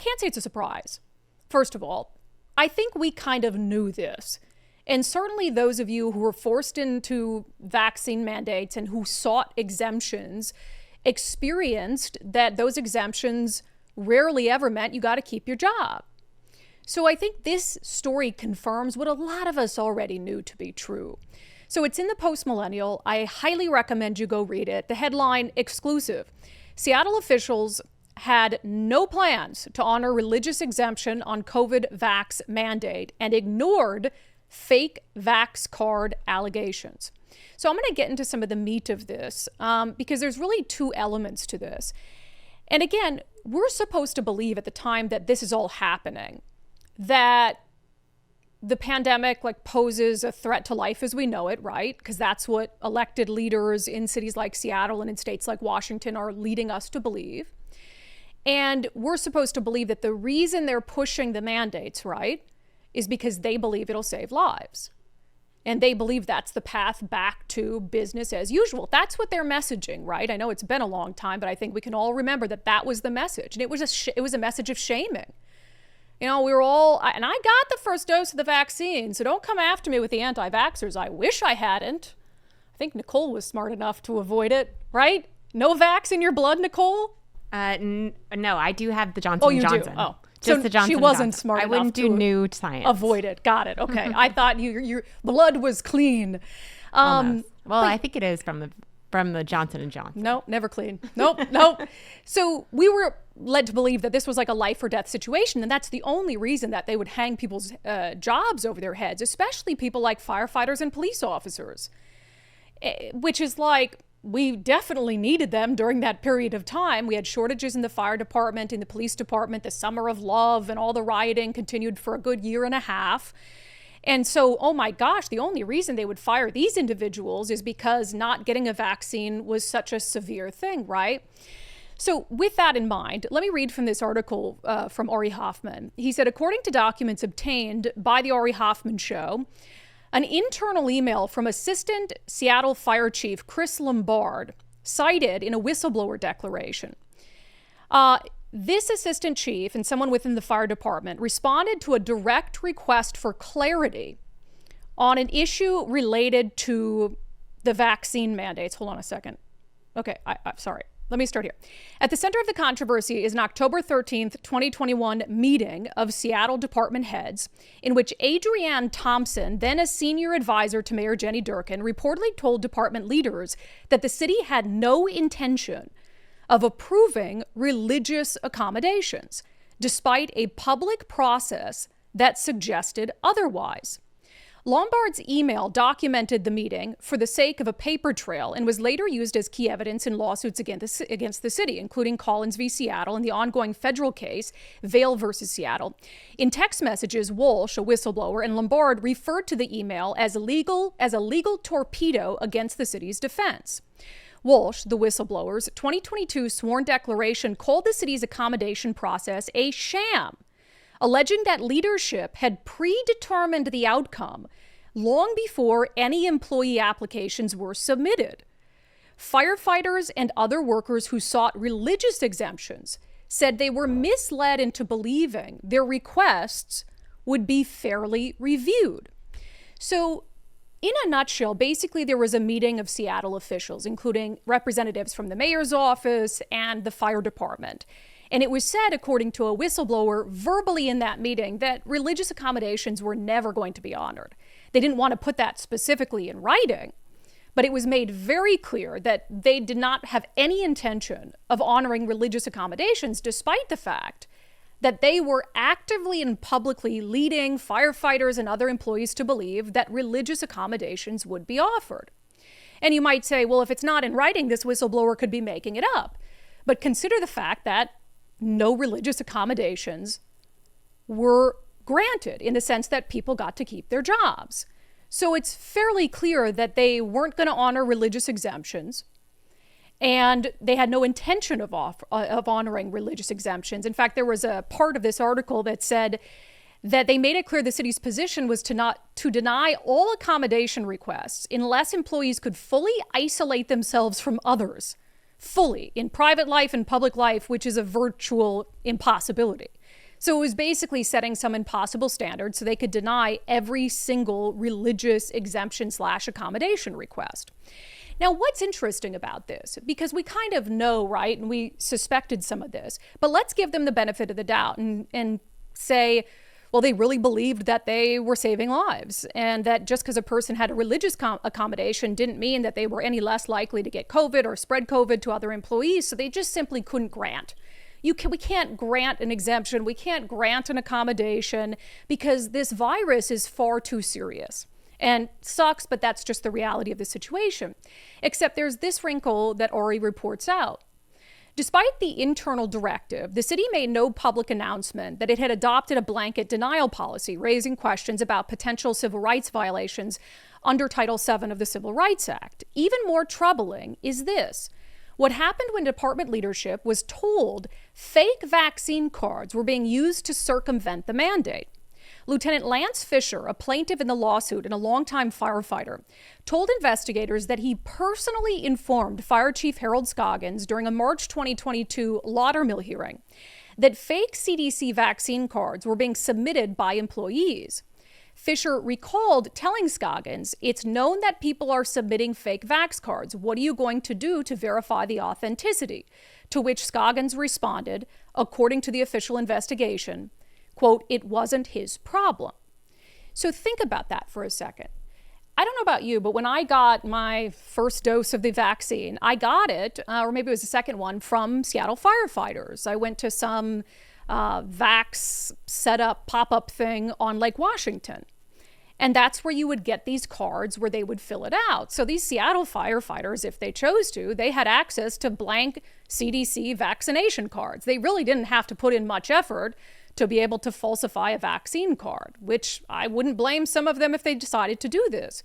can't say it's a surprise. First of all, I think we kind of knew this. And certainly those of you who were forced into vaccine mandates and who sought exemptions experienced that those exemptions rarely ever meant you got to keep your job. So I think this story confirms what a lot of us already knew to be true. So it's in the Post-Millennial. I highly recommend you go read it. The headline, exclusive. Seattle officials had no plans to honor religious exemption on COVID vax mandate and ignored fake vax card allegations. So I'm going to get into some of the meat of this because there's really two elements to this. And again, we're supposed to believe at the time that this is all happening, that the pandemic poses a threat to life as we know it, right? Because that's what elected leaders in cities like Seattle and in states like Washington are leading us to believe. And we're supposed to believe that the reason they're pushing the mandates, right, is because they believe it'll save lives. And they believe that's the path back to business as usual. That's what they're messaging, right? I know it's been a long time, but I think we can all remember that that was the message. And it was a message of shaming. We were all, and I got the first dose of the vaccine, so don't come after me with the anti-vaxxers. I wish I hadn't. I think Nicole was smart enough to avoid it, right? No vax in your blood, Nicole? No, I do have the Johnson & Johnson. Oh, just so the Johnson. She wasn't Johnson. smart enough. I wouldn't do new science. Avoid it. Got it. Okay. I thought your blood was clean. Well, I think it is from the Johnson & Johnson. No, never clean. Nope. So we were led to believe that this was like a life or death situation, and that's the only reason that they would hang people's jobs over their heads, especially people like firefighters and police officers, which is like, we definitely needed them during that period of time. We had shortages in the fire department, in the police department. The summer of love and all the rioting continued for a good year and a half. And so, oh my gosh, the only reason they would fire these individuals is because not getting a vaccine was such a severe thing, right? So with that in mind, let me read from this article from Ari Hoffman. He said, according to documents obtained by the Ari Hoffman Show, an internal email from Assistant Seattle Fire Chief Chris Lombard cited in a whistleblower declaration. This assistant chief and someone within the fire department responded to a direct request for clarity on an issue related to the vaccine mandates. Hold on a second. Okay, I'm sorry. Let me start here. At the center of the controversy is an October 13th, 2021 meeting of Seattle department heads in which Adrienne Thompson, then a senior advisor to Mayor Jenny Durkin, reportedly told department leaders that the city had no intention of approving religious accommodations, despite a public process that suggested otherwise. Lombard's email documented the meeting for the sake of a paper trail and was later used as key evidence in lawsuits against the city, including Collins v. Seattle and the ongoing federal case, Vail versus Seattle. In text messages, Walsh, a whistleblower, and Lombard referred to the email as a legal torpedo against the city's defense. Walsh, the whistleblower's 2022 sworn declaration called the city's accommodation process a sham, alleging that leadership had predetermined the outcome long before any employee applications were submitted. Firefighters and other workers who sought religious exemptions said they were misled into believing their requests would be fairly reviewed. So, in a nutshell, basically there was a meeting of Seattle officials, including representatives from the mayor's office and the fire department. And it was said, according to a whistleblower, verbally in that meeting, that religious accommodations were never going to be honored. They didn't want to put that specifically in writing, but it was made very clear that they did not have any intention of honoring religious accommodations, despite the fact that they were actively and publicly leading firefighters and other employees to believe that religious accommodations would be offered. And you might say, well, if it's not in writing, this whistleblower could be making it up. But consider the fact that no religious accommodations were granted in the sense that people got to keep their jobs. So it's fairly clear that they weren't going to honor religious exemptions, and they had no intention of honoring religious exemptions. In fact, there was a part of this article that said that they made it clear the city's position was to deny all accommodation requests unless employees could fully isolate themselves from others, fully, in private life and public life, which is a virtual impossibility. So it was basically setting some impossible standard so they could deny every single religious exemption/accommodation request. Now, what's interesting about this, because we kind of know, right, and we suspected some of this, but let's give them the benefit of the doubt and say, well, they really believed that they were saving lives, and that just because a person had a religious accommodation didn't mean that they were any less likely to get COVID or spread COVID to other employees, so they just simply couldn't grant. We can't grant an exemption, we can't grant an accommodation, because this virus is far too serious. And sucks, but that's just the reality of the situation. Except there's this wrinkle that Ari reports out. Despite the internal directive, the city made no public announcement that it had adopted a blanket denial policy, raising questions about potential civil rights violations under Title VII of the Civil Rights Act. Even more troubling is this. What happened when department leadership was told fake vaccine cards were being used to circumvent the mandate. Lieutenant Lance Fisher, a plaintiff in the lawsuit and a longtime firefighter, told investigators that he personally informed Fire Chief Harold Scoggins during a March 2022 Laudermill hearing that fake CDC vaccine cards were being submitted by employees. Fisher recalled telling Scoggins, "It's known that people are submitting fake vax cards. What are you going to do to verify the authenticity?" To which Scoggins responded, according to the official investigation, quote, "It wasn't his problem." So think about that for a second. I don't know about you, but when I got my first dose of the vaccine, I got it, or maybe it was the second one, from Seattle firefighters. I went to some vax setup pop-up thing on Lake Washington. And that's where you would get these cards where they would fill it out. So these Seattle firefighters, if they chose to, they had access to blank CDC vaccination cards. They really didn't have to put in much effort to be able to falsify a vaccine card, which I wouldn't blame some of them if they decided to do this.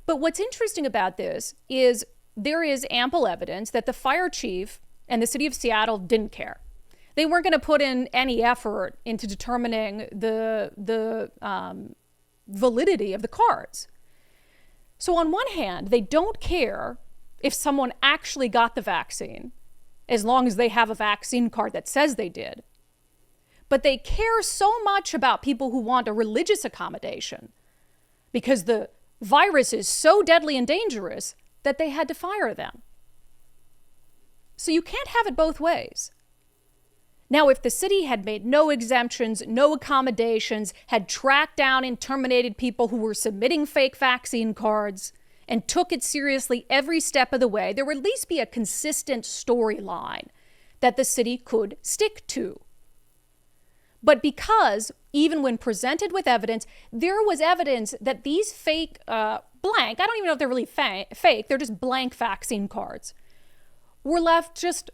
But what's interesting about this is there is ample evidence that the fire chief and the city of Seattle didn't care. They weren't going to put in any effort into determining the validity of the cards. So on one hand, they don't care if someone actually got the vaccine, as long as they have a vaccine card that says they did. But they care so much about people who want a religious accommodation because the virus is so deadly and dangerous that they had to fire them. So you can't have it both ways. Now, if the city had made no exemptions, no accommodations, had tracked down and terminated people who were submitting fake vaccine cards, and took it seriously every step of the way, there would at least be a consistent storyline that the city could stick to. But because, even when presented with evidence, there was evidence that these fake, blank, I don't even know if they're really fake, they're just blank vaccine cards, were left just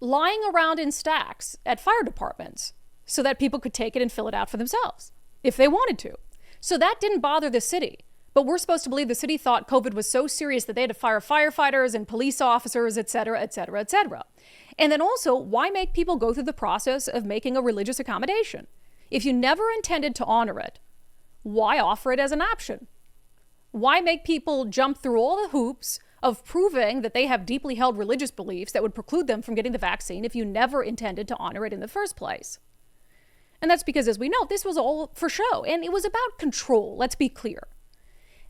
lying around in stacks at fire departments so that people could take it and fill it out for themselves if they wanted to. So that didn't bother the city. But we're supposed to believe the city thought COVID was so serious that they had to fire firefighters and police officers, et cetera, et cetera, et cetera. And then also, why make people go through the process of making a religious accommodation? If you never intended to honor it, why offer it as an option? Why make people jump through all the hoops of proving that they have deeply held religious beliefs that would preclude them from getting the vaccine if you never intended to honor it in the first place? And that's because, as we know, this was all for show. And it was about control, let's be clear.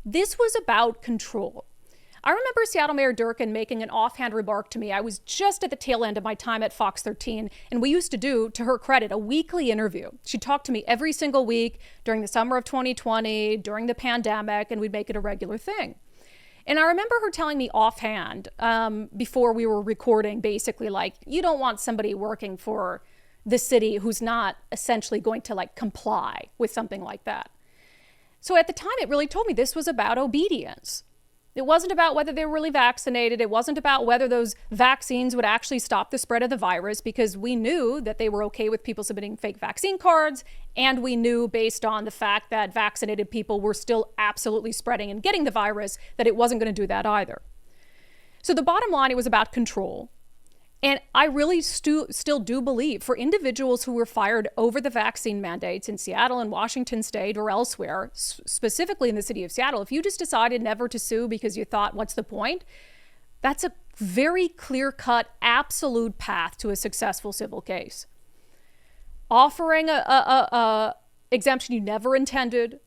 This was about control. I remember Seattle Mayor Durkin making an offhand remark to me. I was just at the tail end of my time at Fox 13, and we used to do, to her credit, a weekly interview. She talked to me every single week during the summer of 2020, during the pandemic, and we'd make it a regular thing. And I remember her telling me offhand, before we were recording, basically like, you don't want somebody working for the city who's not essentially going to like comply with something like that. So at the time, it really told me this was about obedience. It wasn't about whether they were really vaccinated. It wasn't about whether those vaccines would actually stop the spread of the virus, because we knew that they were okay with people submitting fake vaccine cards. And we knew, based on the fact that vaccinated people were still absolutely spreading and getting the virus, that it wasn't going to do that either. So the bottom line, it was about control. And I really still do believe for individuals who were fired over the vaccine mandates in Seattle and Washington State or elsewhere, specifically in the city of Seattle, if you just decided never to sue because you thought, what's the point? That's a very clear-cut, absolute path to a successful civil case. offering a exemption you never intended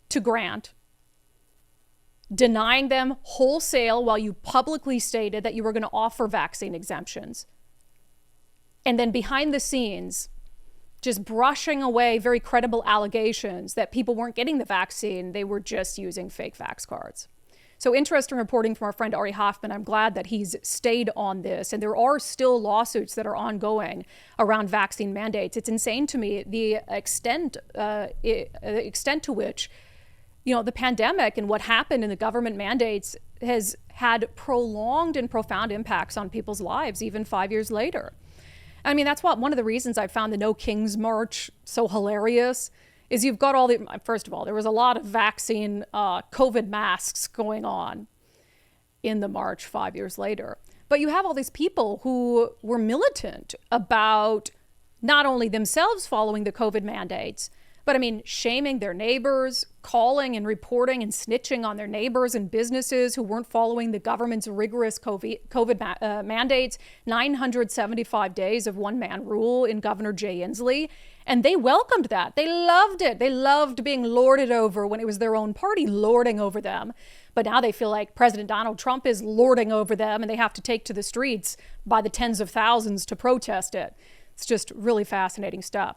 to grant, denying them wholesale while you publicly stated that you were going to offer vaccine exemptions, and then behind the scenes, just brushing away very credible allegations that people weren't getting the vaccine, they were just using fake vax cards. So interesting reporting from our friend Ari Hoffman. I'm glad that he's stayed on this. And there are still lawsuits that are ongoing around vaccine mandates. It's insane to me the extent to which, the pandemic and what happened in the government mandates has had prolonged and profound impacts on people's lives, even 5 years later. I mean, that's one of the reasons I found the No Kings March so hilarious is you've got first of all, there was a lot of vaccine COVID masks going on in the march 5 years later. But you have all these people who were militant about not only themselves following the COVID mandates, but shaming their neighbors, calling and reporting and snitching on their neighbors and businesses who weren't following the government's rigorous COVID mandates, 975 days of one-man rule in Governor Jay Inslee. And they welcomed that. They loved it. They loved being lorded over when it was their own party lording over them. But now they feel like President Donald Trump is lording over them and they have to take to the streets by the tens of thousands to protest it. It's just really fascinating stuff.